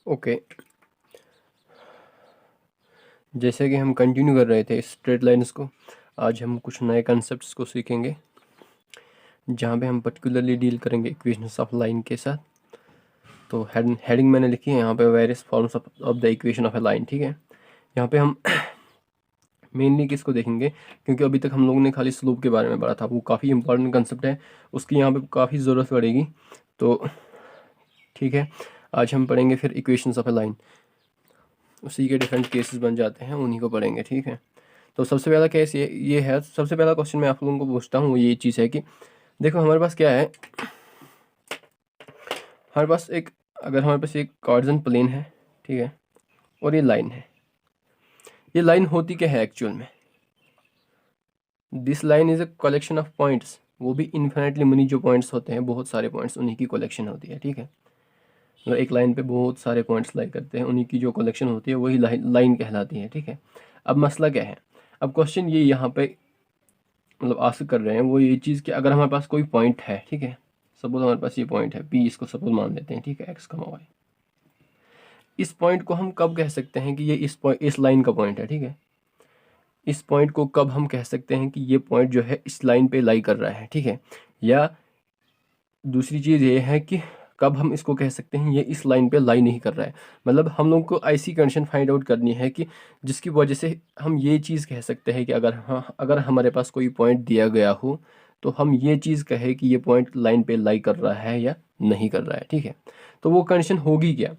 Okay, जैसे कि हम कंटिन्यू कर रहे थे स्ट्रेट लाइन्स को, आज हम कुछ नए कंसेप्ट्स को सीखेंगे जहाँ पे हम पर्टिकुलरली डील करेंगे इक्वेशंस ऑफ लाइन के साथ। तो हेडिंग मैंने लिखी है यहाँ पे, various forms of the equation of A line. ठीक है, यहाँ पे हम मेनली किसको देखेंगे, क्योंकि अभी तक हम लोगों ने खाली स्लोप के बारे में पढ़ा था, वो काफ़ी इंपॉर्टेंट कंसेप्ट है, उसकी यहाँ पे काफ़ी ज़रूरत पड़ेगी। तो ठीक है, आज हम पढ़ेंगे फिर इक्वेशंस ऑफ ए लाइन, उसी के डिफरेंट केसेस बन जाते हैं, उन्हीं को पढ़ेंगे। ठीक है, तो सबसे पहला केस ये है, सबसे पहला क्वेश्चन मैं आप लोगों को पूछता हूँ, वो ये चीज़ है कि देखो हमारे पास क्या है, हमारे पास एक, अगर हमारे पास एक कार्टेशियन प्लेन है, ठीक है, और ये लाइन है, ये लाइन होती क्या है एक्चुअल में, this line is a collection of points, वो भी इन्फिनिटली मनी जो पॉइंट्स होते हैं, बहुत सारे पॉइंट्स, उन्हीं की कलेक्शन होती है। ठीक है, मतलब एक लाइन पे बहुत सारे पॉइंट्स लाई करते हैं, उन्हीं की जो कलेक्शन होती है वही लाइन कहलाती है। ठीक है, अब मसला क्या है, अब क्वेश्चन ये यहाँ पे मतलब आस्क कर रहे हैं वो ये चीज़ कि अगर हमारे पास कोई पॉइंट है, ठीक है, सपोज हमारे पास ये पॉइंट है पी, इसको सपोज मान लेते हैं, ठीक है, एक्स कमा वाई, इस पॉइंट को हम कब कह सकते हैं कि ये इस लाइन का पॉइंट है। ठीक है, इस पॉइंट को कब हम कह सकते हैं कि ये पॉइंट जो है इस लाइन पे लाई कर रहा है। ठीक है, या दूसरी चीज़ ये है कि कब हम इसको कह सकते हैं ये इस लाइन पे लाई नहीं कर रहा है। मतलब हम लोग को ऐसी कंडीशन फाइंड आउट करनी है कि जिसकी वजह से हम ये चीज़ कह सकते हैं कि अगर हमारे पास कोई पॉइंट दिया गया हो तो हम ये चीज़ कहे कि ये पॉइंट लाइन पे लाई कर रहा है या नहीं कर रहा है। ठीक है, तो वो कंडीशन होगी क्या,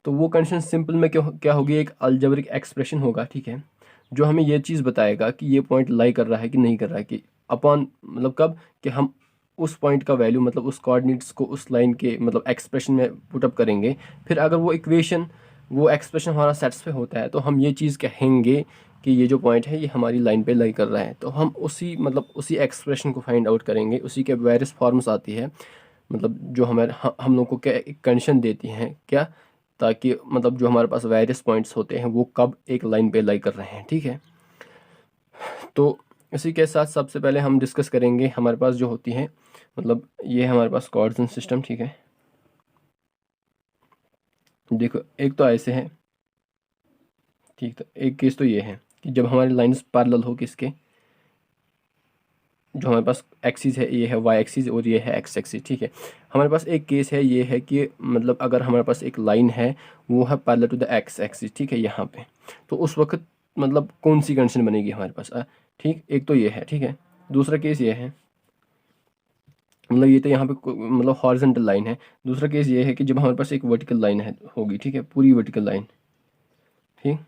तो वो कंडीशन सिंपल में क्या होगी, एक अलजेब्रिक एक्सप्रेशन होगा। ठीक है, जो हमें ये चीज़ बताएगा कि ये पॉइंट लाई कर रहा है कि नहीं कर रहा है, कि अपॉन मतलब कब, कि हम उस पॉइंट का वैल्यू मतलब उस कोऑर्डिनेट्स को उस लाइन के मतलब एक्सप्रेशन में पुटअप करेंगे, फिर अगर वो एक्सप्रेशन हमारा सेटिस्फाई होता है तो हम ये चीज़ कहेंगे कि ये जो पॉइंट है ये हमारी लाइन पे लाई कर रहा है। तो हम उसी एक्सप्रेशन को फाइंड आउट करेंगे, उसी के वेरियस फॉर्म्स आती है, मतलब जो हम लोग को क्या एक कंडीशन देती हैं क्या, ताकि मतलब जो हमारे पास वेरियस पॉइंट्स होते हैं वो कब एक लाइन पे लाई कर रहे हैं। ठीक है, तो इसी के साथ सबसे पहले हम डिस्कस करेंगे हमारे पास जो होती हैं, मतलब ये हमारे पास कोऑर्डिनेट सिस्टम। ठीक है, देखो एक तो ऐसे है, ठीक, तो एक केस तो ये है कि जब हमारी लाइंस पैरेलल हो, किसके, जो हमारे पास एक्सिस है, ये है वाई एक्सिस और ये है एक्स एक्सिस। ठीक है, हमारे पास एक केस है, ये है कि मतलब अगर हमारे पास एक लाइन है वो है parallel to the x axis, ठीक है, यहाँ पे, तो उस वक्त मतलब कौन सी कंडीशन बनेगी हमारे पास, ठीक, एक तो ये है। ठीक है, दूसरा केस ये है, मतलब ये तो यहाँ पे मतलब हॉरिजॉन्टल लाइन है। दूसरा केस ये है कि जब हमारे पास एक वर्टिकल लाइन है होगी, ठीक है, पूरी वर्टिकल लाइन, ठीक,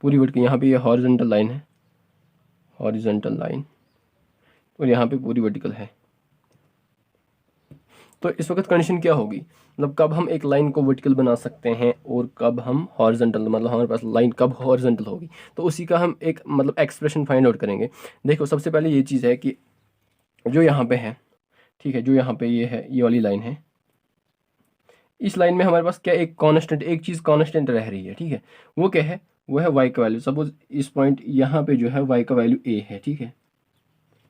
पूरी वर्टिकल, यहाँ पे ये हॉरिजॉन्टल लाइन है, हॉरिजॉन्टल लाइन, और यहाँ पे पूरी वर्टिकल है। तो इस वक्त कंडीशन क्या होगी, मतलब कब हम एक लाइन को वर्टिकल बना सकते हैं और कब हम हॉरिजॉन्टल, मतलब हमारे पास लाइन कब हॉरिजॉन्टल होगी, तो उसी का हम एक मतलब एक्सप्रेशन फाइंड आउट करेंगे। देखो सबसे पहले ये चीज़ है कि जो यहाँ पे है, ठीक है, जो यहाँ पे ये है, ये वाली लाइन है, इस लाइन में हमारे पास क्या एक कांस्टेंट, एक चीज़ कांस्टेंट रह रही है। ठीक है, वो क्या है, वो है वाई का वैल्यू। सपोज इस पॉइंट यहाँ पे जो है वाई का वैल्यू ए है, ठीक है,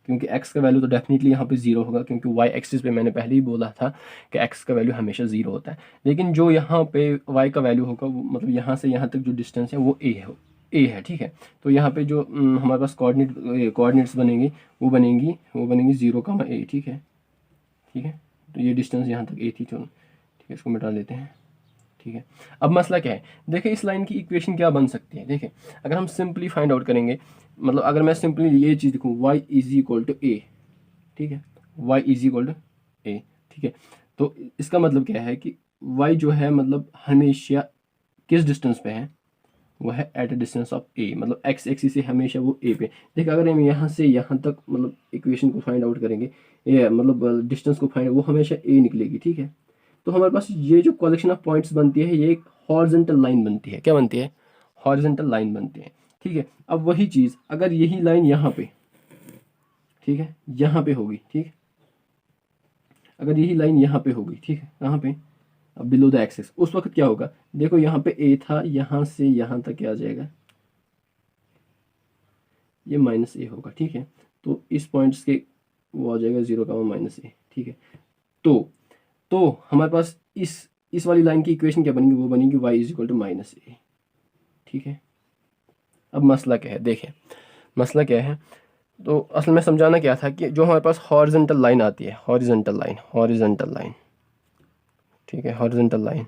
क्योंकि एक्स का वैल्यू तो डेफिनेटली यहाँ पे जीरो होगा, क्योंकि वाई एक्सिस पे मैंने पहले ही बोला था कि एक्स का वैल्यू हमेशा जीरो होता है। लेकिन जो यहाँ पे वाई का वैल्यू होगा वो मतलब यहाँ से यहाँ तक जो डिस्टेंस है वो ए है। ठीक है, तो यहाँ पे जो हमारे पास कोऑर्डिनेट्स बनेंगी वो बनेंगी 0, A। ठीक है, ठीक है, तो ये डिस्टेंस यहाँ तक ए थी, चलो ठीक है, इसको मिटा देते हैं। ठीक है, अब मसला क्या है, देखिए इस लाइन की इक्वेशन क्या बन सकती है। देखिए अगर हम सिंपली फाइंड आउट करेंगे, मतलब अगर मैं सिंपली ये चीज़ लिखूँ, y इज इक्वल टू ए, ठीक है, y इज इक्वल टू ए, ठीक है, तो इसका मतलब क्या है कि y जो है मतलब हमेशा किस डिस्टेंस पे है, वो है एट अ डिस्टेंस ऑफ ए, मतलब एक्स एक्सिस से हमेशा वो ए पे। देखिए अगर हम यहाँ से यहाँ तक मतलब इक्वेशन को फाइंड आउट करेंगे, ये मतलब डिस्टेंस को फाइंड, वो हमेशा ए निकलेगी। ठीक है, तो हमारे पास ये जो कलेक्शन ऑफ पॉइंट्स बनती है ये एक हॉरिजॉन्टल लाइन बनती है। क्या बनती है, हॉरिजॉन्टल लाइन बनती है। ठीक है, अब वही चीज़ अगर यही लाइन यहाँ पे, ठीक है, यहाँ पे होगी, ठीक, अगर यही लाइन यहाँ पे होगी, ठीक है, कहाँ पे, अब बिलो द एक्सिस, उस वक्त क्या होगा, देखो यहाँ पे ए था, यहाँ से यहाँ तक क्या आ जाएगा, ये माइनस ए होगा। ठीक है, तो इस पॉइंट्स के वो आ जाएगा 0, -a। ठीक है, तो हमारे पास इस इस वाली लाइन की इक्वेशन क्या बनेगी, वो बनेगी y is equal to minus a. ठीक है, अब मसला क्या है, देखें मसला क्या है। तो असल में समझाना क्या था कि जो हमारे पास हॉरिजॉन्टल लाइन आती है, हॉरिजॉन्टल लाइन, ठीक है, हॉरिजॉन्टल लाइन,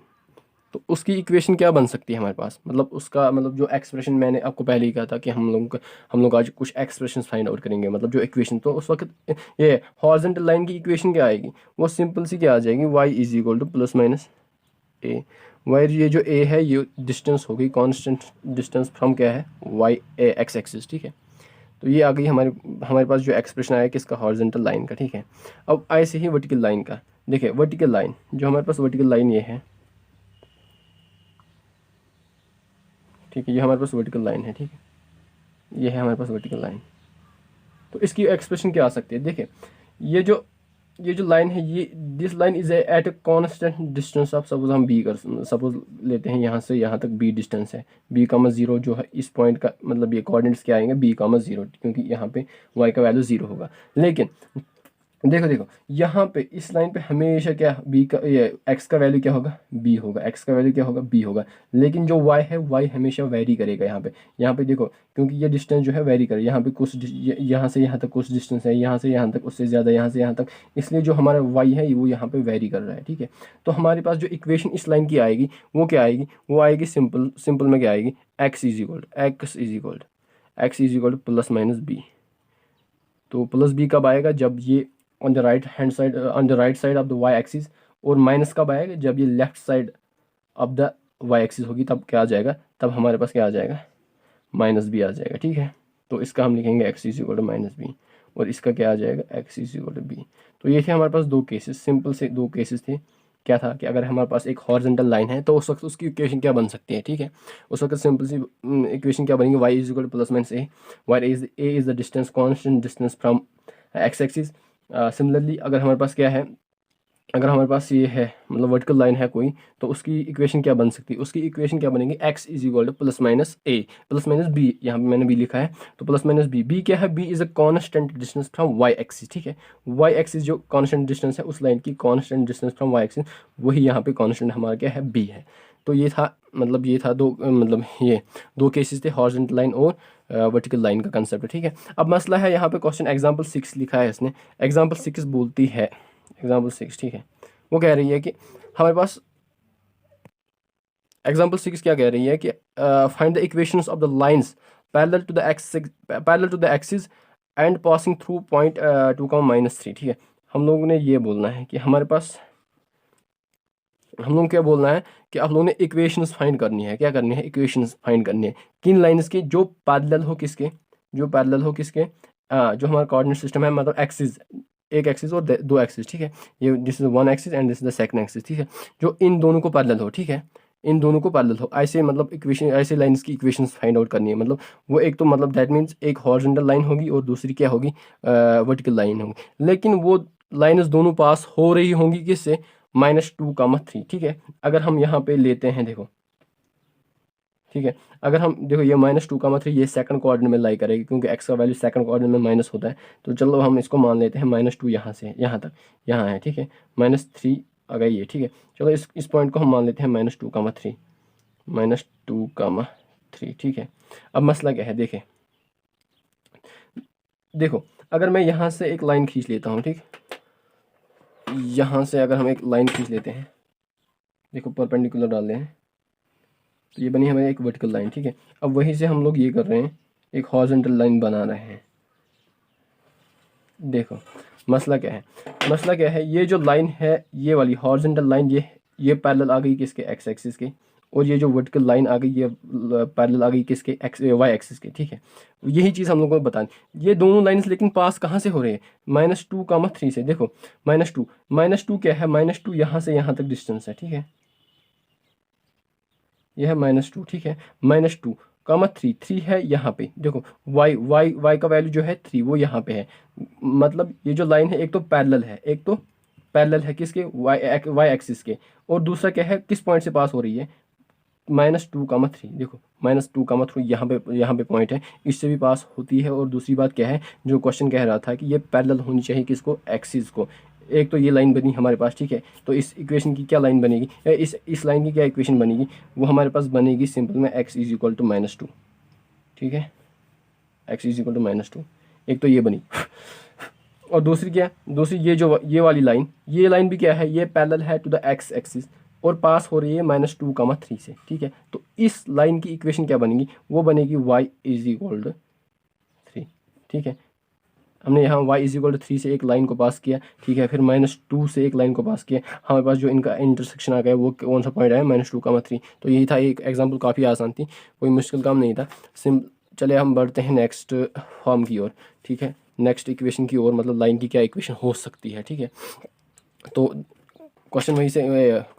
तो उसकी इक्वेशन क्या बन सकती है हमारे पास, मतलब उसका मतलब जो एक्सप्रेशन मैंने आपको पहले ही कहा था कि हम लोग आज कुछ एक्सप्रेशन फाइंड आउट करेंगे, मतलब जो इक्वेशन, तो उस वक्त ये हॉरिजॉन्टल लाइन की इक्वेशन क्या आएगी, वो सिंपल सी क्या आ जाएगी, y is equal to plus minus a. Y, ये जो a है ये डिस्टेंस होगी, कांस्टेंट डिस्टेंस फ्रॉम क्या है, y एक्स एक्सिस। ठीक है, तो ये आ गई हमारे पास जो एक्सप्रेशन आया किसका, हॉरिजॉन्टल लाइन का। ठीक है, अब ऐसे ही वर्टिकल लाइन का देखिए, वर्टिकल लाइन जो हमारे पास वर्टिकल लाइन ये है, ठीक है, ये हमारे पास वर्टिकल लाइन है। ठीक है, ये है हमारे पास वर्टिकल लाइन, तो इसकी एक्सप्रेशन क्या आ सकती है, देखिए ये जो लाइन है, ये this line is at a constant distance of, suppose हम बी कर सपोज लेते हैं, यहाँ से यहाँ तक बी डिस्टेंस है, बी कामा जीरो जो है इस पॉइंट का, मतलब ये कोऑर्डिनेट्स क्या आएंगे, बी कामा जीरो, क्योंकि यहाँ पे वाई का वैल्यू जीरो होगा। लेकिन देखो यहाँ पे इस लाइन पे हमेशा क्या बी का, ये एक्स का वैल्यू क्या होगा, बी होगा, एक्स का वैल्यू क्या होगा, बी होगा। लेकिन जो वाई है, वाई हमेशा वेरी करेगा यहाँ पे देखो, क्योंकि ये डिस्टेंस जो है वेरी करे, यहाँ पे कुछ यहाँ से यहाँ तक कुछ डिस्टेंस है, यहाँ से यहाँ तक उससे ज़्यादा, यहाँ से यहाँ तक, इसलिए जो हमारा वाई है वो यहाँ पे वेरी कर रहा है। ठीक है, तो हमारे पास जो इक्वेशन इस लाइन की आएगी वो क्या आएगी, वो आएगी सिंपल में क्या आएगी, x is equal to plus minus b. तो प्लस बी कब आएगा, जब ये on the right hand side, on the right side of the y axis, और माइनस कब आएगा, जब ये left side of the y axis होगी, तब क्या आ जाएगा, तब हमारे पास क्या आ जाएगा, माइनस बी आ जाएगा। ठीक है, तो इसका हम लिखेंगे x is equal to minus b, और इसका क्या आ जाएगा, x is equal to b. तो ये थे हमारे पास दो केसेस, सिंपल से दो केसेस थे। क्या था कि अगर हमारे पास एक हॉरिजॉन्टल लाइन है तो उस वक्त उसकी इक्वेशन क्या बन सकती है। ठीक है, उस वक्त सिंपल सी इक्वेशन क्या बनेगी, y is equal to plus minus a, y is the distance, constant distance from x axis. Similarly अगर हमारे पास क्या है, अगर हमारे पास ये है मतलब वर्टिकल लाइन है कोई, तो उसकी इक्वेशन क्या बन सकती है, उसकी इक्वेशन क्या बनेगी, x is equal to plus minus a plus minus b, यहाँ पे मैंने बी लिखा है, तो प्लस माइनस बी, बी क्या है, b is a constant distance from y axis. ठीक है, वाई एक्सिस जो कांस्टेंट डिस्टेंस है, उस लाइन की constant distance from y axis, वही यहाँ पे कांस्टेंट हमारा क्या है, बी है। तो ये था मतलब ये था ये दो केसेस थे, हॉरिजॉन्टल लाइन और वर्टिकल लाइन का कंसेप्ट। ठीक है, अब मसला है यहाँ पे क्वेश्चन एग्जाम्पल 6 लिखा है इसने, एग्जाम्पल 6 बोलती है, एग्जाम्पल 6, ठीक है, वो कह रही है कि हमारे पास एग्जाम्पल 6 क्या कह रही है कि find the equations of the lines parallel to the axis and passing through point 2,-3। ठीक है, हम लोगों ने ये बोलना है कि हमारे पास, हम लोग क्या बोलना है कि आप लोगों ने इक्वेशंस फाइंड करनी है, क्या करनी है, इक्वेशंस फाइंड करनी है, किन लाइंस की, जो पैरेलल हो किसके, जो हमारा कोऑर्डिनेट सिस्टम है, मतलब एक्सिस, एक एक्सिस और दो एक्सिस। ठीक है, ये this is one axis and this is the second axis. ठीक है, जो इन दोनों को पैरेलल हो, ठीक है, इन दोनों को पैरेलल हो, ऐसे मतलब इक्वेशन, ऐसे लाइंस की इक्वेशंस फाइंड आउट करनी है। मतलब वो एक तो मतलब दैट मीन्स एक हॉरिजॉन्टल लाइन होगी और दूसरी क्या होगी, वर्टिकल लाइन होगी, लेकिन वो लाइंस दोनों पास हो रही होंगी किससे, -2,3। ठीक है, अगर हम यहाँ पे लेते हैं, देखो, ठीक है, अगर हम देखो ये -2,3 ये सेकंड कोऑर्डिनेट में लाई करेगी, क्योंकि एक्स का वैल्यू सेकंड कोऑर्डिनेट में माइनस होता है। तो चलो हम इसको मान लेते हैं -2 यहाँ से यहाँ तक, यहाँ है, ठीक है, -3 आ गई ये। ठीक है, चलो इस पॉइंट को हम मान लेते हैं -2,3, -2,3। ठीक है, अब मसला क्या है, देखो अगर मैं यहाँ से एक लाइन खींच लेता हूँ, ठीक, यहाँ से अगर हम एक लाइन खींच लेते हैं, देखो परपेंडिकुलर डाल रहे हैं, तो ये बनी हमारी एक वर्टिकल लाइन। ठीक है, अब वहीं से हम लोग ये कर रहे हैं, एक हॉरिजॉन्टल लाइन बना रहे हैं। देखो मसला क्या है, ये जो लाइन है, ये वाली हॉरिजॉन्टल लाइन, ये पैरेलल आ गई किसके, एक्स एक्सिस के, और ये जो वर्टिकल लाइन आ गई ये पैरेलल आ गई किसके, वाई एक्सिस के। ठीक है, यही चीज़ हम लोगों को बतानी, ये दोनों लाइंस लेकिन पास कहाँ से हो रहे हैं, -2,3 से। देखो -2 क्या है, -2 यहाँ से यहाँ तक डिस्टेंस है। ठीक है, यह है -2। ठीक है, -2,3 है यहाँ पे, देखो y का वैल्यू जो है 3 वो यहाँ पे है। मतलब ये जो लाइन है एक तो पैरेलल है किसके, y एक्सिस के, और दूसरा क्या है, किस पॉइंट से पास हो रही है, -2,3। देखो -2,3 यहाँ पे पॉइंट है, इससे भी पास होती है। और दूसरी बात क्या है, जो क्वेश्चन कह रहा था कि ये पैरेलल होनी चाहिए किसको, एक्सिस को, एक तो ये लाइन बनी हमारे पास, ठीक है। तो इस इक्वेशन की क्या लाइन बनेगी, इस लाइन की क्या इक्वेशन बनेगी, वो हमारे पास बनेगी सिंपल में x इज इक्वल टू -2, ठीक है, x इज इक्वल टू -2। एक तो ये बनी, और दूसरी क्या है, दूसरी ये वाली लाइन, ये लाइन भी क्या है, ये पैरेलल है टू द x एक्सिस और पास हो रही है -2, 3 से, ठीक है। तो इस लाइन की इक्वेशन क्या बनेगी, वो बनेगी y इज इक्वल टू 3, ठीक है। हमने यहाँ y इज इक्वल टू 3 से एक लाइन को पास किया, ठीक है, फिर -2 से एक लाइन को पास किया, हमारे पास जो इनका इंटरसेक्शन आ गया वो कौन सा पॉइंट आया, -2, 3। तो यही था, एक एग्जांपल काफ़ी आसान थी, कोई मुश्किल काम नहीं था। चले हम बढ़ते हैं नेक्स्ट फॉर्म की ओर, ठीक है, नेक्स्ट इक्वेशन की ओर, मतलब लाइन की क्या इक्वेशन हो सकती है, ठीक है। तो क्वेश्चन वही से,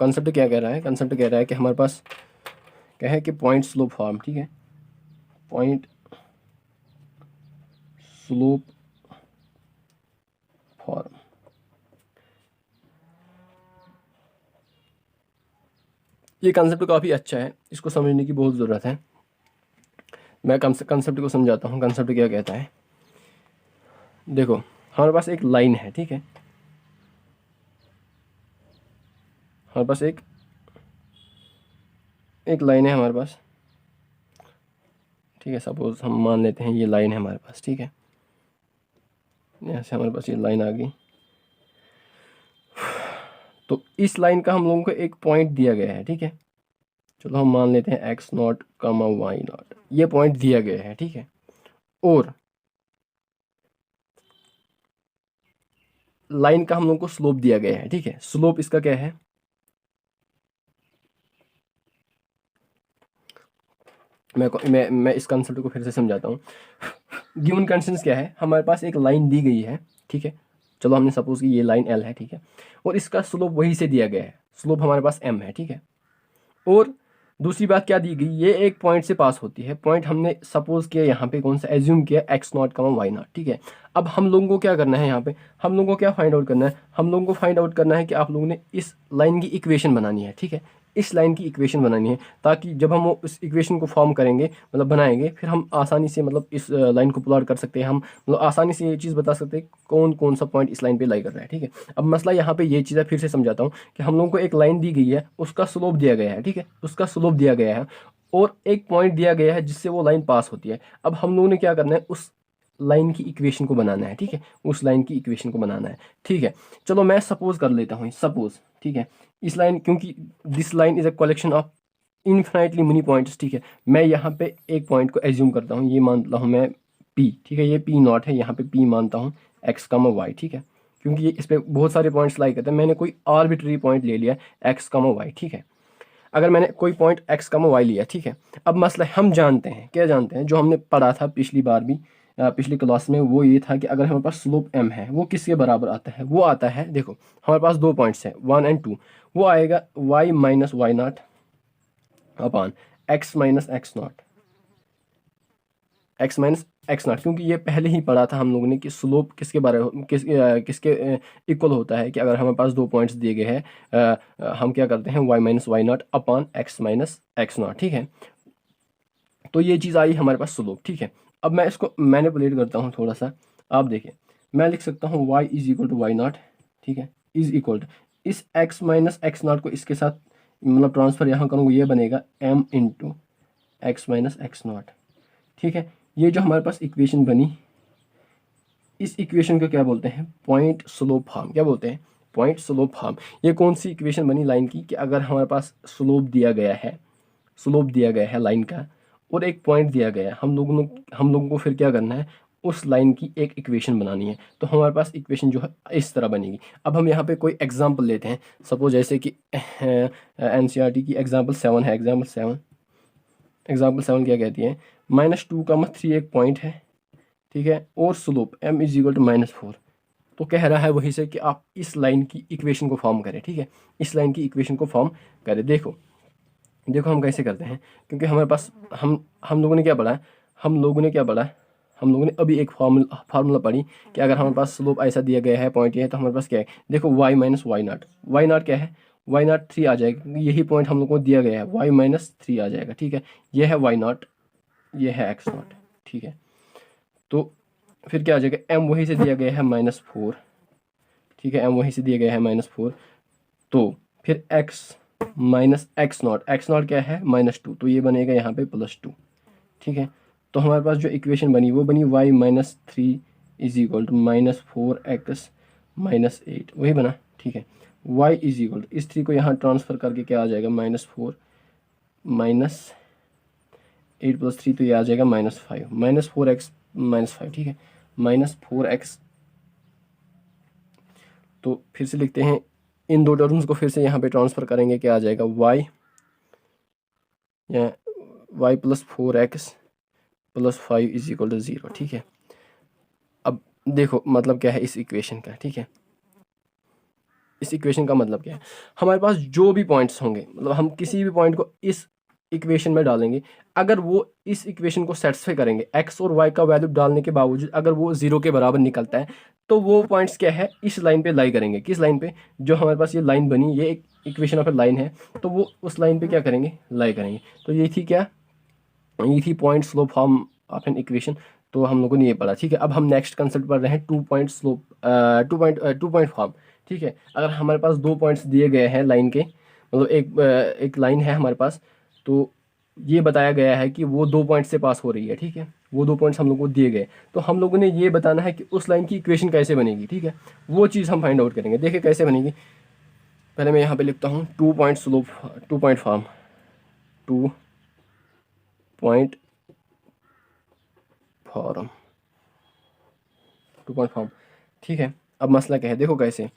कंसेप्ट क्या कह रहा है, कंसेप्ट कह रहा है कि हमारे पास क्या है कि पॉइंट स्लोप फॉर्म, ठीक है, पॉइंट स्लोप फॉर्म। ये कंसेप्ट काफ़ी अच्छा है, इसको समझने की बहुत ज़रूरत है। मैं कंसेप्ट को समझाता हूँ, कंसेप्ट क्या कहता है। देखो हमारे पास एक लाइन है, ठीक है, हमारे पास एक लाइन है हमारे पास, ठीक है। सपोज हम मान लेते हैं ये लाइन है हमारे पास, ठीक है, यहाँ से हमारे पास ये लाइन आ गई। तो इस लाइन का हम लोगों को एक पॉइंट दिया गया है, ठीक है। चलो हम मान लेते हैं x0, y0, ये पॉइंट दिया गया है, ठीक है। और लाइन का हम लोगों को स्लोप दिया गया है, ठीक है। स्लोप इसका क्या है, मैं इस कंसेप्ट को फिर से समझाता हूँ। गिवन कंडीशंस क्या है, हमारे पास एक लाइन दी गई है, ठीक है। चलो हमने सपोज कि ये लाइन L है, ठीक है, और इसका स्लोप वही से दिया गया है, स्लोप हमारे पास m है, ठीक है। और दूसरी बात क्या दी गई, ये एक पॉइंट से पास होती है, पॉइंट हमने सपोज किया यहाँ पे कौन सा, एज्यूम किया x0, y0, ठीक है। अब हम लोगों को क्या करना है, यहाँ पे हम लोगों को क्या फाइंड आउट करना है, हम लोगों को फाइंड आउट करना है कि आप लोगों ने इस लाइन की इक्वेशन बनानी है, ठीक है, इस लाइन की इक्वेशन बनानी है, ताकि जब हम उस इक्वेशन को फॉर्म करेंगे, मतलब बनाएंगे, फिर हम आसानी से मतलब इस लाइन को प्लॉट कर सकते हैं, हम मतलब आसानी से ये चीज़ बता सकते हैं कौन कौन सा पॉइंट इस लाइन पे लाई कर रहा है, ठीक है। अब मसला यहाँ पे ये चीज़ है, फिर से समझाता हूँ कि हम लोगों को एक लाइन दी गई है, उसका स्लोप दिया गया है, ठीक है, उसका स्लोप दिया गया है, और एक पॉइंट दिया गया है जिससे वो लाइन पास होती है। अब हम लोगों ने क्या करना है, उस लाइन की इक्वेशन को बनाना है, ठीक है, उस लाइन की इक्वेशन को बनाना है, ठीक है। चलो मैं सपोज कर लेता हूँ, सपोज, ठीक है, इस लाइन, क्योंकि this line is a collection of infinitely many points, ठीक है। मैं यहाँ पे एक पॉइंट को एज्यूम करता हूँ, ये मानता हूँ मैं P, ठीक है, ये P0 है, यहाँ पे P मानता हूँ x, y, ठीक है, क्योंकि ये इस पर बहुत सारे पॉइंट्स लाई करते हैं, मैंने कोई आर्बिट्री पॉइंट ले लिया x, y, ठीक है। अगर मैंने कोई पॉइंट x, y लिया, ठीक है, अब मसला हम जानते हैं, क्या जानते हैं, जो हमने पढ़ा था पिछली बार भी, पिछली क्लास में, वो ये था कि अगर हमारे पास स्लोप m है, वो किसके बराबर आता है, वो आता है, देखो हमारे पास दो पॉइंट्स हैं 1 और 2, वो आएगा y minus y0 upon x minus x0, x minus x0, क्योंकि ये पहले ही पढ़ा था हम लोगों ने कि स्लोप किसके किसके इक्वल होता है, कि अगर हमारे पास दो पॉइंट्स दिए गए हैं, हम क्या करते हैं y minus y0 upon x minus x0, ठीक है। तो ये चीज़ आई हमारे पास स्लोप, ठीक है। अब मैं इसको मैनिपुलेट करता हूँ थोड़ा सा, आप देखिए, मैं लिख सकता हूँ y is equal to y0, ठीक है, इज इक्वल टू इस x माइनस x0 को इसके साथ मतलब ट्रांसफर यहाँ करूँगा, ये बनेगा m into x minus x0, ठीक है। ये जो हमारे पास इक्वेशन बनी, इस इक्वेशन को क्या बोलते हैं, पॉइंट स्लोप फॉर्म, क्या बोलते हैं, पॉइंट स्लोप फॉर्म। ये कौन सी इक्वेशन बनी लाइन की, कि अगर हमारे पास स्लोप दिया गया है, स्लोप दिया गया है लाइन का, और एक पॉइंट दिया गया है, हम लोगों को फिर क्या करना है, उस लाइन की एक इक्वेशन बनानी है। तो हमारे पास इक्वेशन जो है इस तरह बनेगी। अब हम यहाँ पे कोई एग्जांपल लेते हैं, सपोज जैसे कि NCERT की एग्जांपल 7 है, एग्जाम्पल 7 क्या कहती है, -2, 3 एक पॉइंट है, ठीक है, और slope m is equal to -4। तो कह रहा है वहीं से कि आप इस लाइन की इक्वेशन को फॉर्म करें, ठीक है, इस लाइन की इक्वेशन को फॉर्म करें। देखो हम कैसे करते हैं, क्योंकि हमारे पास हम लोगों ने क्या पढ़ा है, हम लोगों ने अभी एक फार्मूला पढ़ी कि अगर हमारे पास स्लोप ऐसा दिया गया है, पॉइंट ये है, तो हमारे पास क्या है, देखो y माइनस y0 क्या है, y0 3 आ जाएगा, क्योंकि यही पॉइंट हम लोग को दिया गया है, y माइनस 3 आ जाएगा, ठीक है। ये है y0, ये है x0, ठीक है। तो फिर क्या आ जाएगा, m वही से दिया गया है -4, ठीक है, m वहीं से दिया गया है -4। तो फिर x माइनस x0 क्या है -2, तो ये बनेगा यहाँ पे +2। ठीक है, तो हमारे पास जो इक्वेशन बनी वो बनी y - 3 = -4x - 8, वही बना। ठीक है, y = इस 3 को यहाँ ट्रांसफ़र करके क्या आ जाएगा -4 - 8 + 3, तो ये आ जाएगा -5 -4x -5। ठीक है, -4x। तो फिर से लिखते हैं, इन दो टर्म्स को फिर से यहाँ पे ट्रांसफ़र करेंगे, क्या आ जाएगा y + 4x + 5 = 0। ठीक है, अब देखो मतलब क्या है इस इक्वेशन का। ठीक है, इस इक्वेशन का मतलब क्या है, हमारे पास जो भी पॉइंट्स होंगे, मतलब हम किसी भी पॉइंट को इस इक्वेशन में डालेंगे, अगर वो इस इक्वेशन को सेटिस्फाई करेंगे, x और y का वैल्यू डालने के बावजूद अगर वो 0 के बराबर निकलता है, तो वो पॉइंट्स क्या है, इस लाइन पे लाई करेंगे। किस लाइन पे, जो हमारे पास ये लाइन बनी, ये एक इक्वेशन ऑफ लाइन है, तो वो उस लाइन पे क्या करेंगे, लाई करेंगे। तो ये थी क्या, ये थी point slope form of an equation. तो हम लोगों ने ये पढ़ा। ठीक है, अब हम नेक्स्ट कंसेप्ट पढ़ रहे हैं, 2 पॉइंट स्लोप, 2 पॉइंट फॉर्म। ठीक है, अगर हमारे पास 2 पॉइंट्स दिए गए हैं लाइन के, मतलब एक लाइन है हमारे पास, तो ये बताया गया है कि वो 2 पॉइंट से पास हो रही है। ठीक है, वो 2 पॉइंट्स हम लोग को दिए गए, तो हम लोगों ने ये बताना है कि उस लाइन की इक्वेशन कैसे बनेगी। ठीक है, वो चीज़ हम फाइंड आउट करेंगे। देखिए कैसे बनेगी, पहले मैं यहाँ पे लिखता हूँ 2 point slope, 2 point form, 2 point form, 2 point form. ठीक है, अब मसला क्या है, देखो कैसे,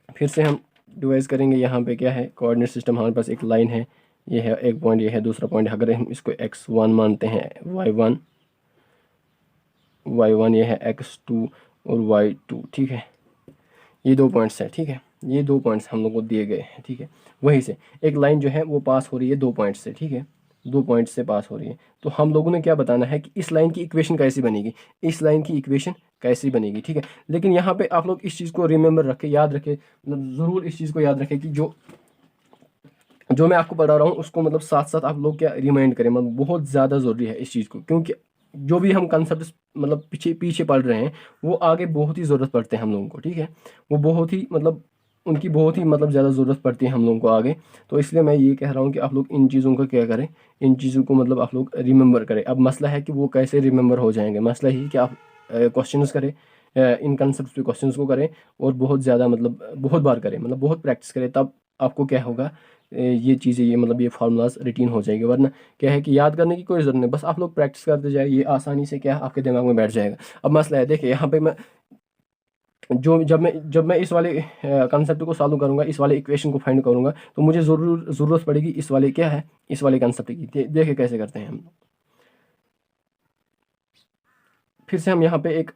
फिर से हम डिवाइस करेंगे। यहाँ पे क्या है, कोऑर्डिनेट सिस्टम, हमारे पास एक लाइन है, ये है एक पॉइंट, ये है दूसरा पॉइंट। अगर हम इसको x1 मानते हैं, y1 ये है x2 और y2। ठीक है, ये 2 पॉइंट्स हैं। ठीक है, ये 2 पॉइंट्स हम लोग को दिए गए हैं। ठीक है, वहीं से एक लाइन जो है वो पास हो रही है 2 पॉइंट से। ठीक है, 2 पॉइंट से पास हो रही है, तो हम लोगों ने क्या बताना है कि इस लाइन की इक्वेशन कैसी बनेगी, इस लाइन की इक्वेशन कैसी बनेगी। ठीक है, लेकिन यहाँ पे आप लोग इस चीज़ को रिमेंबर रखें, याद रखें, मतलब ज़रूर इस चीज़ को याद रखें कि जो मैं आपको पढ़ा रहा हूँ उसको मतलब साथ साथ आप लोग क्या रिमाइंड करें, मतलब बहुत ज़्यादा ज़रूरी है इस चीज़ को, क्योंकि जो भी हम कंसेप्ट मतलब पीछे पीछे पढ़ रहे हैं वो आगे बहुत ही ज़रूरत पड़ते हैं हम लोगों को। ठीक है, वो बहुत ही मतलब उनकी बहुत ही मतलब ज़्यादा ज़रूरत पड़ती है हम लोगों को आगे। तो इसलिए मैं ये कह रहा हूँ कि आप लोग इन चीज़ों को क्या करें, इन चीज़ों को मतलब आप लोग रिमेंबर करें। अब मसला है कि वो कैसे रिमेंबर हो जाएंगे, मसला ही कि आप क्वेश्चंस करें, इन कंसेप्ट पे क्वेश्चंस को करें, और बहुत ज़्यादा मतलब बहुत बार करें, मतलब बहुत प्रैक्टिस करें, तब आपको क्या होगा, ये चीज़ें, ये मतलब ये फार्मूलाज रूटीन हो जाएगी। वरना क्या है कि याद करने की कोई ज़रूरत नहीं, बस आप लोग प्रैक्टिस करते जाए, ये आसानी से क्या आपके दिमाग में बैठ जाएगा। अब मसला है, देखिए यहाँ पे मैं जब मैं इस वाले कंसेप्ट को सॉल्व करूँगा, इस वाले इक्वेशन को फाइंड करूँगा, तो मुझे ज़रूरत पड़ेगी इस वाले क्या है, इस वाले कंसेप्ट की। देखिए कैसे करते हैं हम। फिर से हम यहाँ पे एक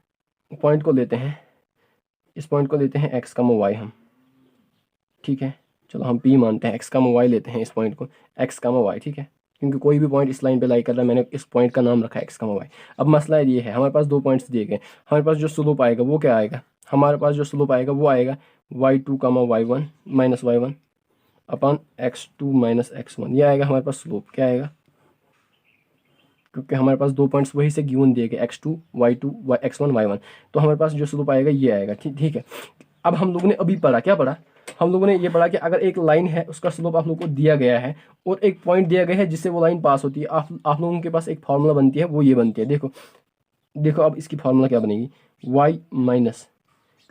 पॉइंट को लेते हैं, इस पॉइंट को लेते हैं x, y हम। ठीक है, चलो हम p मानते हैं, x, y लेते हैं इस पॉइंट को, x, y। ठीक है, क्योंकि कोई भी पॉइंट इस लाइन पे लाई कर रहा है, मैंने इस पॉइंट का नाम रखा है x, y। अब मसला ये है, हमारे पास 2 पॉइंट्स दिए गए, हमारे पास जो स्लोप आएगा वो क्या आएगा, हमारे पास जो स्लोप आएगा वो आएगा y2, y1 minus y1 upon x2 minus x1। ये आएगा हमारे पास स्लोप, क्या आएगा, क्योंकि हमारे पास 2 पॉइंट्स वही से गिवन दिए गए, x2, y2, x1, y1, तो हमारे पास जो स्लोप आएगा ये आएगा। ठीक है, अब हम लोगों ने अभी पढ़ा, क्या पढ़ा, हम लोगों ने ये पढ़ा कि अगर एक लाइन है उसका स्लोप आप लोगों को दिया गया है और एक पॉइंट दिया गया है जिससे वो लाइन पास होती है, आप लोगों के पास एक फार्मूला बनती है, वो ये बनती है। देखो अब इसकी फार्मूला क्या बनेगी, y माइनस,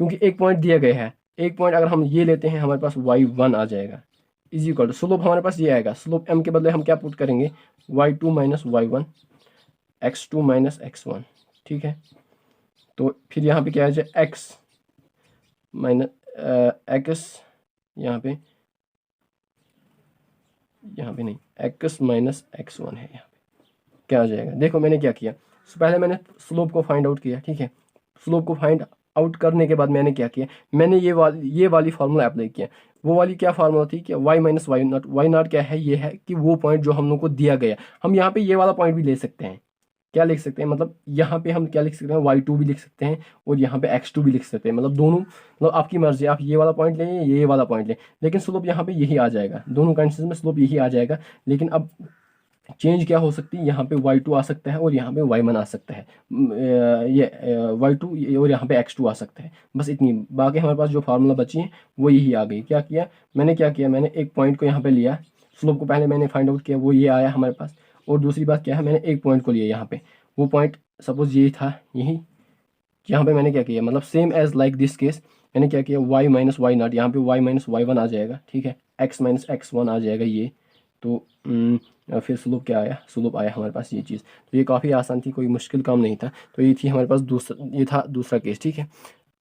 क्योंकि एक पॉइंट दिया गया है, एक पॉइंट अगर हम ये लेते हैं हमारे पास y1 आ जाएगा, इज इक्वल टू स्लोप हमारे पास ये आएगा, स्लोप m के बदले हम क्या पुट करेंगे, y2 minus y1 x2 minus x1। ठीक है, तो फिर यहाँ पे क्या आ जाए, x माइनस x, यहाँ पे नहीं, x माइनस x1 है, यहाँ पे क्या आ जाएगा। देखो मैंने क्या किया, पहले मैंने स्लोप को फाइंड आउट किया। ठीक है, स्लोप को फाइंड आउट करने के बाद मैंने क्या किया, मैंने ये वाली फार्मूला अप्लाई किया। वो वाली क्या फार्मूला थी कि y माइनस वाई नॉट क्या है, ये है कि वो पॉइंट जो हम लोग को दिया गया, हम यहाँ पे ये वाला पॉइंट भी ले सकते हैं, क्या लिख सकते हैं, मतलब यहाँ पे हम क्या लिख सकते हैं, y2 भी लिख सकते हैं और यहाँ पे x2 भी लिख सकते हैं, मतलब दोनों, मतलब आपकी मर्जी, आप ये वाला पॉइंट लें, ये वाला पॉइंट लें, लेकिन स्लोप यहाँ पे यही आ जाएगा, दोनों कंडीशन में स्लोप यही आ जाएगा। लेकिन अब चेंज क्या हो सकती है, यहाँ पे y2 आ सकता है और यहाँ पे y1 आ सकता है, ये y2 और यहाँ पे x2 आ सकता है, बस इतनी। बाकी हमारे पास जो फार्मूला बची है वो यही आ गई। क्या किया मैंने एक पॉइंट को यहाँ पे लिया, स्लोप को पहले मैंने फाइंड आउट किया, वो ये आया हमारे पास। और दूसरी बात क्या है, मैंने एक पॉइंट को लिया यहाँ पे, वो पॉइंट सपोज यही था, यही। यहाँ पे मैंने क्या किया, मतलब same as like this case, मैंने क्या किया, y माइनस वाई नॉट, यहाँ पे y माइनस y1 आ जाएगा, ठीक है, x माइनस x1 आ जाएगा ये। तो फिर स्लोप क्या आया, स्लोप आया हमारे पास ये चीज़। तो ये काफ़ी आसान थी, कोई मुश्किल काम नहीं था। तो ये थी हमारे पास ये था दूसरा केस, ठीक है।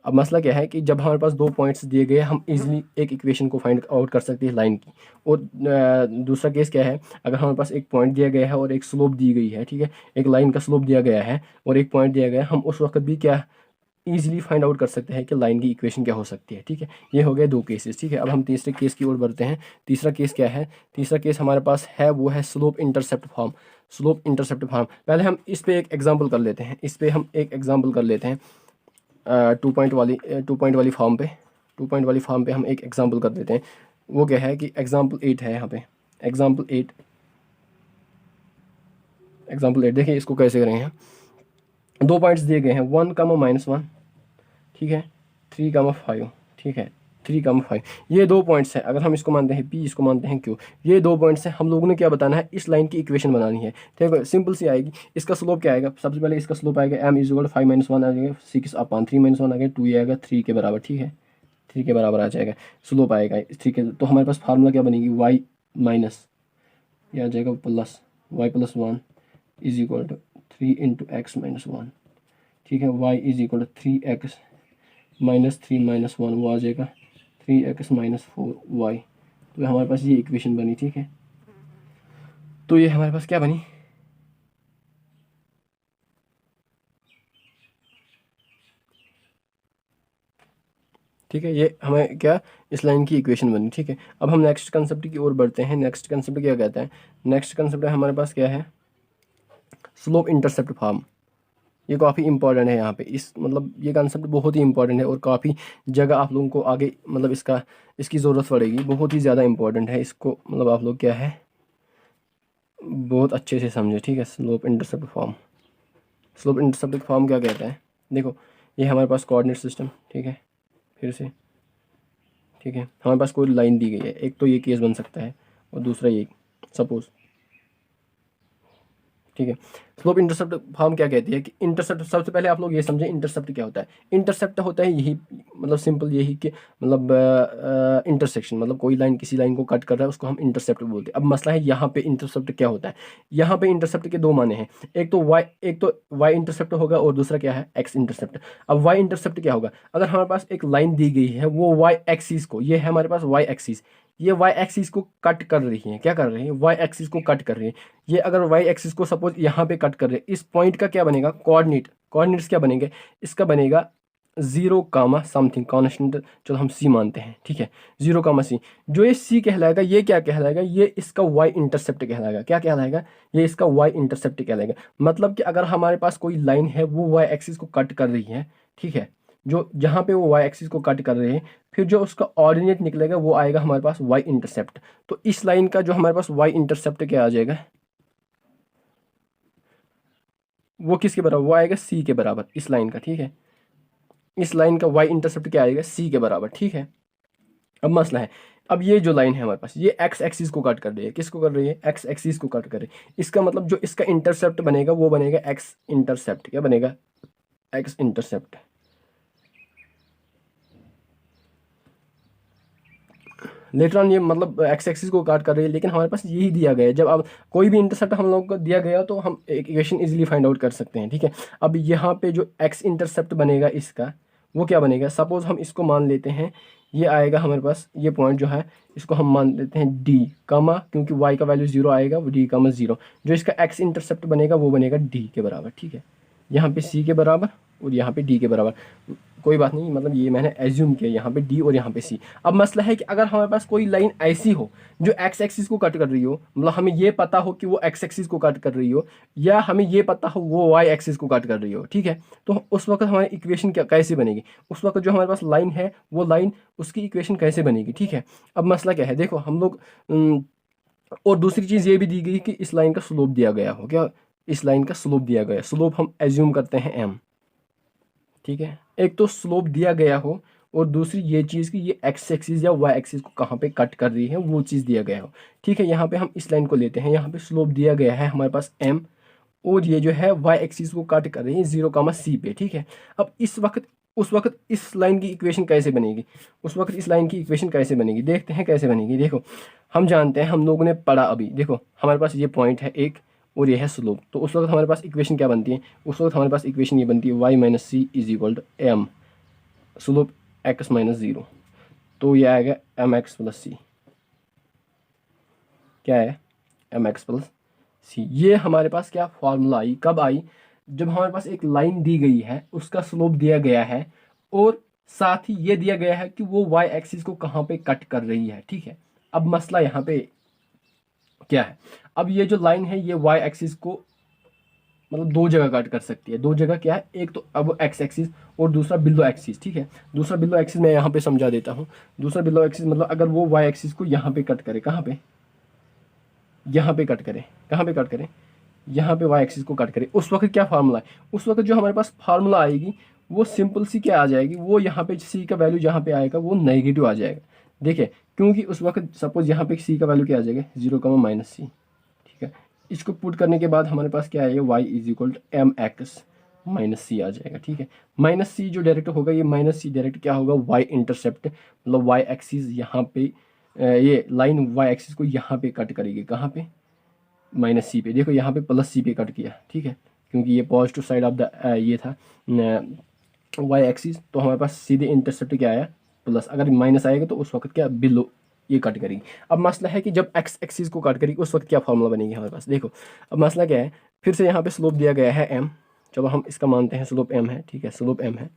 अब मसला क्या है कि जब हमारे पास दो पॉइंट्स दिए गए, हम इजीली एक इक्वेशन को फाइंड आउट कर सकते हैं लाइन की। और दूसरा केस क्या है, अगर हमारे पास एक पॉइंट दिया गया है और एक स्लोप दी गई है, ठीक है, एक लाइन का स्लोप दिया गया है और एक पॉइंट दिया गया है, हम उस वक्त भी क्या इजीली फाइंड आउट कर सकते हैं कि लाइन की इक्वेशन क्या हो सकती है, ठीक है। ये हो गए दो केसेस, ठीक है। अब हम तीसरे केस की ओर बढ़ते हैं। तीसरा केस क्या है, तीसरा केस हमारे पास है वो है slope intercept form. Slope intercept form, पहले हम इस पे एक एग्जांपल कर लेते हैं, इस पे हम एक एग्जांपल कर लेते हैं 2 पॉइंट वाली फॉर्म पे। 2 पॉइंट वाली फॉर्म पे हम एक एग्जांपल कर देते हैं। वो क्या है कि एग्जांपल 8 है यहाँ पे, एग्जांपल 8 देखिए इसको कैसे करेंगे। दो पॉइंट्स दिए गए हैं, 1, -1, ठीक है, 3, 5, ठीक है, 3, 5, ये दो पॉइंट्स हैं। अगर हम इसको मानते हैं P, इसको मानते हैं Q, ये दो पॉइंट्स हैं। हम लोगों ने क्या बताना है, इस लाइन की इक्वेशन बनानी है, ठीक है। सिंपल सी आएगी। इसका स्लोप क्या आएगा, सबसे पहले इसका स्लोप आएगा m = 5 - 1 आ जाएगा, 6/3 - 1 आ गया, 2 ये आएगा 3 के बराबर, ठीक है, 3 के बराबर आ जाएगा स्लोप आएगा, ठीक है। तो हमारे पास फार्मूला क्या बनेगी, y माइनस ये आ जाएगा प्लस y + 1 = 3 × x - 1, ठीक है। y = 3x - 3 - 1, वो आ जाएगा 3x - 4y। तो हमारे पास ये इक्वेशन बनी, ठीक है। तो ये हमारे पास क्या बनी, ठीक है, ये हमें क्या इस लाइन की इक्वेशन बनी, ठीक है। अब हम नेक्स्ट कंसेप्ट की ओर बढ़ते हैं। नेक्स्ट कंसेप्ट क्या कहता है, नेक्स्ट कंसेप्ट हमारे पास क्या है, स्लोप इंटरसेप्ट फॉर्म। ये काफ़ी इंपॉर्टेंट है यहाँ पे, इस मतलब ये कंसेप्ट बहुत ही इंपॉर्टेंट है और काफ़ी जगह आप लोगों को आगे मतलब इसकी ज़रूरत पड़ेगी, बहुत ही ज़्यादा इंपॉर्टेंट है। इसको मतलब आप लोग क्या है बहुत अच्छे से समझे, ठीक है। Slope intercept form, slope intercept form क्या कहता है, देखो ये हमारे पास कोऑर्डिनेट सिस्टम, ठीक है, फिर से, ठीक है, हमारे पास कोई लाइन दी गई है, एक तो ये केस बन सकता है और दूसरा ये सपोज, ठीक है। स्लोप इंटरसेप्ट फॉर्म क्या कहती है कि इंटरसेप्ट, सबसे पहले आप लोग ये समझें इंटरसेप्ट क्या होता है। इंटरसेप्ट होता है यही, मतलब सिंपल यही कि मतलब इंटरसेक्शन, मतलब कोई लाइन किसी लाइन को कट कर रहा है, उसको हम इंटरसेप्ट बोलते हैं। अब मसला है यहाँ पे इंटरसेप्ट क्या होता है, यहाँ पे इंटरसेप्ट के दो माने हैं, एक तो वाई इंटरसेप्ट होगा और दूसरा क्या है एक्स इंटरसेप्ट। अब वाई इंटरसेप्ट क्या होगा, अगर हमारे पास एक लाइन दी गई है, वो वाई एक्सिस को, ये है हमारे पास वाई एक्सिस, ये वाई एक्सिस को कट कर रही है, क्या कर रही है, वाई एक्सिस को कट कर रही है। ये अगर वाई एक्सिस को सपोज यहाँ पे कट कर रहे हैं, इस पॉइंट का क्या बनेगा, कोऑर्डिनेट्स क्या बनेंगे, इसका बनेगा 0, समथिंग कॉन्स्टेंट, चलो हम C मानते हैं, ठीक है, 0, C। जो ये C कहलाएगा, ये क्या कहलाएगा, ये इसका वाई इंटरसेप्ट कहलाएगा। क्या कहलाएगा, ये इसका वाई इंटरसेप्ट कहलाएगा। मतलब कि अगर हमारे पास कोई लाइन है, वो वाई एक्सिस को कट कर रही है, ठीक है, जो जहाँ पे वो वाई एक्सिस को कट कर रहे हैं, फिर जो उसका ऑर्डिनेट निकलेगा वो आएगा हमारे पास वाई इंटरसेप्ट। तो इस लाइन का जो हमारे पास वाई इंटरसेप्ट क्या आ जाएगा, वो किसके बराबर, वो आएगा C के बराबर, इस लाइन का, ठीक है। इस लाइन का वाई इंटरसेप्ट क्या आएगा, C के बराबर, ठीक है। अब मसला है, अब ये जो लाइन है हमारे पास, ये एक्स एक्सिस को कट कर रही है, किसको कर रही है, एक्स एक्सिस को कट कर रही है। इसका मतलब जो इसका इंटरसेप्ट बनेगा वो बनेगा एक्स इंटरसेप्ट, क्या बनेगा, एक्स इंटरसेप्ट। लेटर ऑन ये मतलब एक्स एक्सिस को काट कर रही है, लेकिन हमारे पास यही दिया गया है। जब अब कोई भी इंटरसेप्ट हम लोग को दिया गया तो हम एक इक्वेशन इजीली फाइंड आउट कर सकते हैं, ठीक है। अब यहाँ पे जो एक्स इंटरसेप्ट बनेगा इसका, वो क्या बनेगा, सपोज हम इसको मान लेते हैं, ये आएगा हमारे पास, ये पॉइंट जो है इसको हम मान लेते हैं D, क्योंकि y का वैल्यू 0 आएगा, वो D, 0। जो इसका एक्स इंटरसेप्ट बनेगा वो बनेगा D के बराबर, ठीक है। यहाँ पे C के बराबर और यहाँ पे D के बराबर, कोई बात नहीं, मतलब ये मैंने एज्यूम किया, यहाँ पे D और यहाँ पे C। अब मसला है कि अगर हमारे पास कोई लाइन ऐसी हो जो एक्स एक्सिस को कट कर रही हो, मतलब हमें ये पता हो कि वो एक्स एक्सिस को कट कर रही हो, या हमें ये पता हो वो वाई एक्सिस को कट कर रही हो, ठीक है, तो उस वक्त हमारी इक्वेशन क्या कैसे बनेगी, उस वक्त जो हमारे पास लाइन है वो लाइन उसकी इक्वेशन कैसे बनेगी, ठीक है। अब मसला क्या है, देखो हम लोग और दूसरी चीज़ ये भी दी गई कि इस लाइन का स्लोप दिया गया हो, क्या इस लाइन का स्लोप दिया गया, स्लोप हम एज्यूम करते हैं m, ठीक है। एक तो स्लोप दिया गया हो और दूसरी ये चीज़ कि ये एक्स एक्सिस या वाई एक्सिस को कहाँ पे कट कर रही है वो चीज़ दिया गया हो, ठीक है। यहाँ पे हम इस लाइन को लेते हैं, यहाँ पे स्लोप दिया गया है हमारे पास m और ये जो है वाई एक्सिस को कट कर रही है 0, c पे, ठीक है। अब उस वक्त इस लाइन की इक्वेशन कैसे बनेगी, उस वक्त इस लाइन की इक्वेशन कैसे बनेगी, देखते हैं कैसे बनेगी। देखो हम जानते हैं, हम लोगों ने पढ़ा अभी, देखो हमारे पास ये पॉइंट है एक और ये है स्लोप, तो उस वक्त हमारे पास इक्वेशन क्या बनती है, उस वक्त हमारे पास इक्वेशन ये बनती है y minus c is equal to m slope x minus 0, तो ये आएगा एम एक्स प्लस सी, क्या है एम एक्स प्लस सी। ये हमारे पास क्या फॉर्मूला आई, कब आई, जब हमारे पास एक लाइन दी गई है, उसका स्लोप दिया गया है और साथ ही ये दिया गया है कि वो y एक्सिस को कहाँ पे कट कर रही है, ठीक है। अब मसला यहाँ पे क्या है, अब ये जो लाइन है ये y एक्सिस को मतलब दो जगह कट कर सकती है, दो जगह क्या है, एक तो अब x एक्सिस और दूसरा बिलो एक्सिस, ठीक है। दूसरा बिलो एक्सिस मैं यहाँ पे समझा देता हूँ। दूसरा बिलो एक्सिस मतलब अगर वो y एक्सिस को यहाँ पे कट करे, कहाँ पे, यहाँ पे कट करे, कहाँ पे कट करे, यहाँ पे y एक्सिस को कट करे, उस वक्त क्या फार्मूला है, उस वक्त जो हमारे पास फार्मूला आएगी वो सिंपल सी क्या आ जाएगी, वो यहाँ पे c का वैल्यू जहाँ पे आएगा वो नेगेटिव आ जाएगा। देखिए क्योंकि उस वक्त सपोज यहाँ पे c का वैल्यू क्या आ जाएगा 0, -c, इसको पुट करने के बाद हमारे पास क्या आएगा y is equal to m x minus c आ जाएगा, ठीक है। माइनस सी जो डायरेक्ट होगा, ये माइनस सी डायरेक्ट क्या होगा y इंटरसेप्ट, मतलब y एक्सिस यहाँ पे ये लाइन y एक्सिस को यहाँ पे कट करेगी, कहाँ पे माइनस सी पे, देखो यहाँ पे प्लस सी पे कट किया, ठीक है, क्योंकि ये पॉजिटिव साइड ऑफ द ये था y एक्सिस, तो हमारे पास सीधे इंटरसेप्ट क्या आया प्लस, अगर माइनस आएगा तो उस वक्त क्या बिलो ये कट करेगी। अब मसला है कि जब x एक्सिस को कट करेगी उस वक्त क्या फॉर्मूला बनेगी हमारे पास, देखो अब मसला क्या है, फिर से यहाँ पे स्लोप दिया गया है m, चलो हम इसका मानते हैं स्लोप m है, ठीक है, स्लोप m है,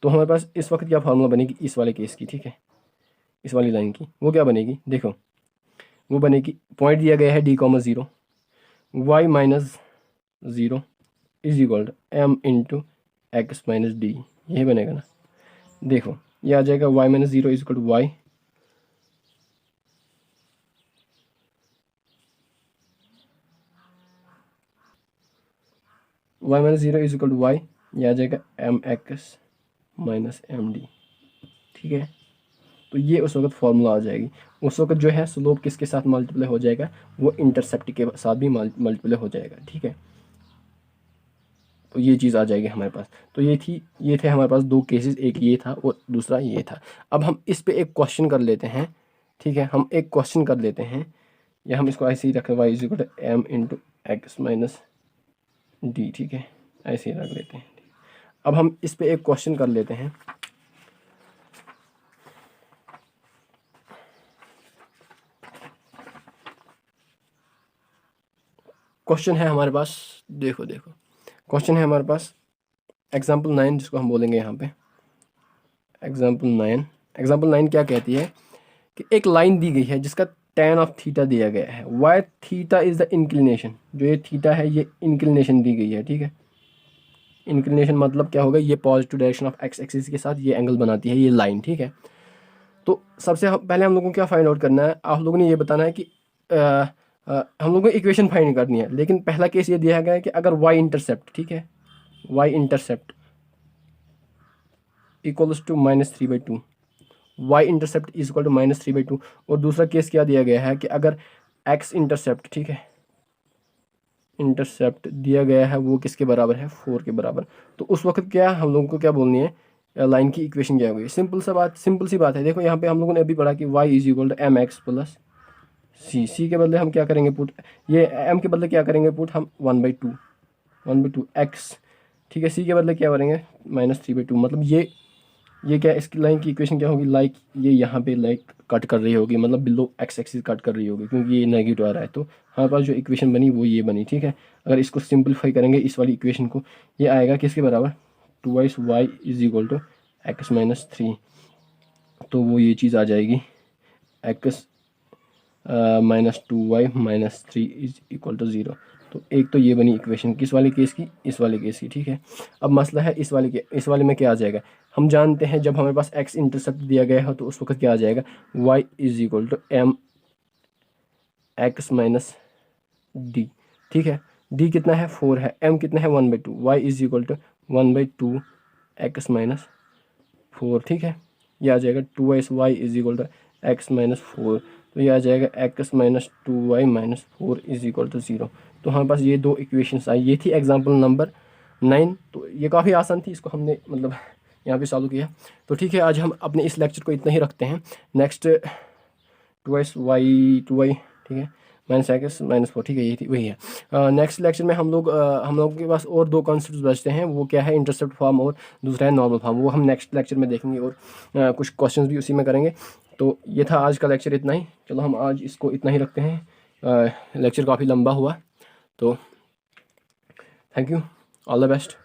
तो हमारे पास इस वक्त क्या फॉर्मूला बनेगी इस वाले केस की, ठीक है, इस वाली लाइन की, वो क्या बनेगी, देखो वो बनेगी, पॉइंट दिया गया है d, 0, y minus 0 is equal to m into x minus d, यही बनेगा ना। देखो ये आ जाएगा y minus 0 is equal to y, y minus 0 is equal to y, यह आ जाएगा m x minus m d, ठीक है। तो ये उस वक्त फॉर्मूला आ जाएगी, उस वक्त जो है स्लोप किसके साथ मल्टीप्लाई हो जाएगा, वो इंटरसेप्ट के साथ भी मल्टीप्लाई हो जाएगा, ठीक है। तो ये चीज़ आ जाएगी हमारे पास। तो ये थे हमारे पास दो केसेस, एक ये था और दूसरा ये था। अब हम इस पे एक क्वेश्चन कर लेते हैं, ठीक है, हम एक क्वेश्चन कर लेते हैं, या हम इसको ऐसे ही रखें y is equal to m into x minus d, ठीक है, ऐसे ही रख लेते हैं। अब हम इस पे एक क्वेश्चन कर लेते हैं। क्वेश्चन है हमारे पास, देखो क्वेश्चन है हमारे पास एग्जाम्पल 9, जिसको हम बोलेंगे यहाँ पे एग्जाम्पल 9 क्या कहती है कि एक लाइन दी गई है जिसका tan ऑफ थीटा दिया गया है, y theta is the inclination, जो ये थीटा है ये इंक्लिनेशन दी गई है, ठीक है। इंक्लिनेशन मतलब क्या होगा, ये positive direction of x axis के साथ ये एंगल बनाती है ये लाइन, ठीक है। तो सबसे पहले हम लोगों को क्या फाइंड आउट करना है, आप लोगों ने ये बताना है कि हम लोगों को इक्वेशन फाइंड करनी है। लेकिन पहला केस ये दिया गया है कि अगर वाई इंटरसेप्ट, ठीक है, y intercept equals to -3/2, y intercept is equal to -3/2, और दूसरा केस क्या दिया गया है कि अगर एक्स इंटरसेप्ट, ठीक है, इंटरसेप्ट दिया गया है वो किसके बराबर है 4 के बराबर। तो उस वक्त क्या हम लोगों को क्या बोलनी है, लाइन की इक्वेशन क्या होगी, सिंपल सी बात है। देखो यहाँ पे हम लोगों ने अभी पढ़ा कि y is equal to m x plus c के बदले हम क्या करेंगे पुट, ये m के बदले क्या करेंगे पुट, हम 1/2 x, ठीक है, c के बदले क्या करेंगे -3/2, मतलब ये क्या इसकी लाइन की इक्वेशन क्या होगी, लाइक ये यहाँ पे लाइक कट कर रही होगी, मतलब बिलो एक्स एक्सिस कट कर रही होगी, क्योंकि ये नेगेटिव आ रहा है। तो हमारे पास जो इक्वेशन बनी वो ये बनी, ठीक है। अगर इसको सिंपलीफाई करेंगे इस वाली इक्वेशन को, ये आएगा किसके बराबर, 2y is equal to x minus 3, तो वो ये चीज़ आ जाएगी x minus 2y minus 3 is equal to 0। तो एक तो ये बनी इक्वेशन किस वाले केस की, इस वाले केस की, ठीक है। अब मसला है इस वाले में क्या आ जाएगा, हम जानते हैं जब हमारे पास x इंटरसेप्ट दिया गया हो तो उस वक्त क्या आ जाएगा, y is equal to m x minus d, ठीक है। डी कितना है 4 है, एम कितना है 1/2, y is equal to 1/2 x minus 4, ठीक है। ये आ जाएगा 2x y is equal to x minus 4, तो ये आ जाएगा x minus 2y minus 4 is equal to 0। तो हमारे पास ये दो इक्वेशंस आई, ये थी एग्जाम्पल नंबर 9। तो ये काफ़ी आसान थी, इसको हमने मतलब यहाँ पे सॉल्व किया। तो ठीक है, आज हम अपने इस लेक्चर को इतना ही रखते हैं। नेक्स्ट 2y, ठीक है, माइनस एक्स माइनस 4, ठीक है, ये थी वही है। नेक्स्ट लेक्चर में हम लोगों के पास और दो कॉन्सेप्ट्स बचते हैं, वो क्या है, इंटरसेप्ट फॉर्म और दूसरा है नॉर्मल फॉर्म, वो हम नेक्स्ट लेक्चर में देखेंगे और कुछ क्वेश्चंस भी उसी में करेंगे। तो ये था आज का लेक्चर, इतना ही। चलो हम आज इसको इतना ही रखते हैं, लेक्चर काफ़ी लंबा हुआ। तो thank you, all the best.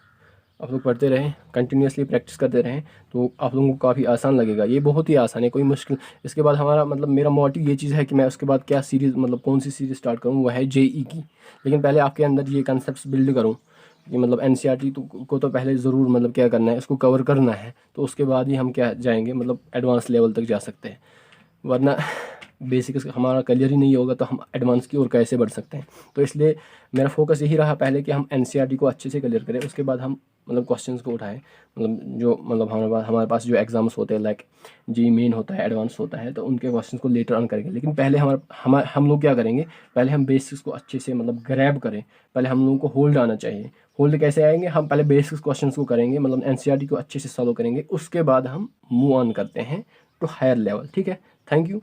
आप लोग पढ़ते रहें, कंटिन्यूसली प्रैक्टिस करते रहें, तो आप लोगों को काफ़ी आसान लगेगा। ये बहुत ही आसान है, कोई मुश्किल। इसके बाद हमारा मतलब मेरा मोटिव ये चीज़ है कि मैं उसके बाद क्या सीरीज़ मतलब कौन सी सीरीज़ स्टार्ट करूँ, वह है जेई की। लेकिन पहले आपके अंदर ये कंसेप्ट बिल्ड करूँ कि मतलब एनसीईआरटी को तो पहले ज़रूर मतलब क्या करना है, इसको कवर करना है, तो उसके बाद ही हम क्या जाएंगे मतलब एडवांस लेवल तक जा सकते हैं। वरना बेसिक्स हमारा क्लियर ही नहीं होगा तो हम एडवांस की ओर कैसे बढ़ सकते हैं। तो इसलिए मेरा फोकस यही रहा पहले कि हम एनसीईआरटी को अच्छे से क्लियर करें, उसके बाद हम मतलब क्वेश्चंस को उठाएं, मतलब जो मतलब हमारे पास जो एग्जाम्स होते हैं, लाइक जी मेन होता है, एडवांस होता है, तो उनके क्वेश्चंस को लेटर ऑन करेंगे। लेकिन पहले हम लोग क्या करेंगे, पहले हम बेसिक्स को अच्छे से मतलब ग्रैब करें। पहले हम लोगों को होल्ड आना चाहिए। होल्ड कैसे आएंगे, हम पहले बेसिक्स क्वेश्चंस को करेंगे, मतलब एनसीईआरटी को अच्छे से सॉल्व करेंगे, उसके बाद हम मूव ऑन करते हैं टू हायर लेवल, ठीक है। Thank you.